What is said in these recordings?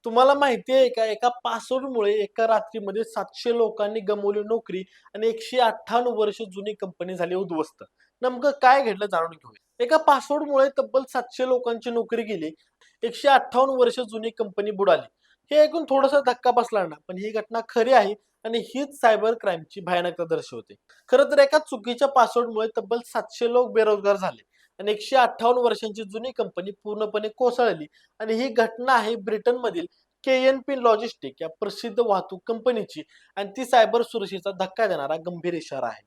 तुम्हाला माहिती आहे का, एका पासवर्डमुळे एका रात्रीमध्ये 700 लोकांनी गमावली नोकरी आणि 158 वर्ष जुनी कंपनी झाली उद्ध्वस्त. नेमकं काय घडलं जाणून घेऊया. एका पासवर्डमुळे तब्बल 700 लोकांची नोकरी गेली. 158 वर्ष जुनी कंपनी बुडाली. हे ऐकून थोडासा धक्का बसला ना, पण ही घटना खरी आहे आणि हीच सायबर क्राईमची भयानकता दर्शवते. खरं तर एका चुकीच्या पासवर्डमुळे तब्बल 700 लोक बेरोजगार झाले आणि 158 वर्षांची जुनी कंपनी पूर्णपणे कोसळली. आणि ही घटना आहे ब्रिटनमधील KNP लॉजिस्टिक या प्रसिद्ध वाहतूक कंपनीची आणि ती सायबर सुरक्षेचा धक्का देणारा गंभीर इशारा आहे.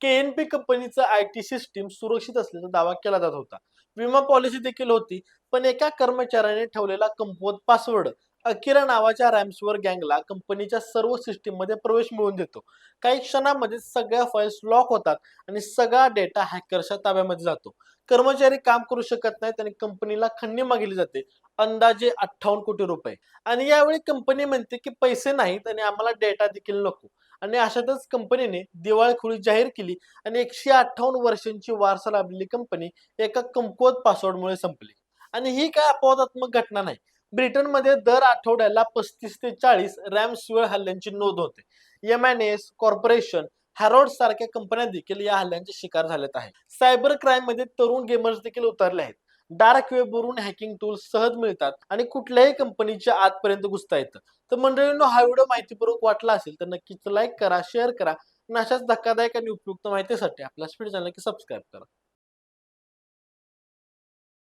KNP कंपनीचा IT सिस्टीम सुरक्षित असल्याचा दावा केला जात होता. विमा पॉलिसी देखील होती, पण एका कर्मचाऱ्याने ठेवलेला कमकुवत पासवर्ड अकिरा नावाच्या रॅम्सवर गँगला कंपनीच्या सर्व सिस्टीममध्ये प्रवेश मिळवून देतो. काही क्षणांमध्ये सगळ्या फाईल्स लॉक होतात आणि सगळा डेटा हॅकर्सच्या ताब्यामध्ये जातो. कर्मचारी काम करू शकत नाहीत आणि कंपनीला खंडणी मागितली जाते, अंदाजे 58 कोटी रुपये. आणि यावेळी कंपनी म्हणते की पैसे नाहीत आणि आम्हाला डेटा देखील नको. आणि अशातच कंपनीने दिवाळखोरी जाहीर केली आणि 158 वर्षांची वारसा लाभलेली कंपनी एका कमकुवत पासवर्डमुळे संपली. आणि ही काय अपवादात्मक घटना नाही. ब्रिटनमध्ये दर आठवड्याला 35 ते 40 रॅम्सवेअर हल्ल्यांची नोंद होते. M&S कॉर्पोरेशन, हॅरोल्ड सारख्या कंपन्या देखील या हल्ल्यांचे शिकार झालेत आहेत. सायबर क्राईम मध्ये तरुण गेमर्स देखील उतरले आहेत. डार्क वेबवरून हॅकिंग टूल्स सहज मिळतात आणि कुठल्याही कंपनीच्या आतपर्यंत घुसता येतं. तर मंडळींनो, हा व्हिडिओ माहितीपूर्वक वाटला असेल तर नक्कीच लाईक करा, शेअर करा आणि अशाच धक्कादायक आणि उपयुक्त माहितीसाठी आपल्या स्पीड चॅनल सबस्क्राईब करा.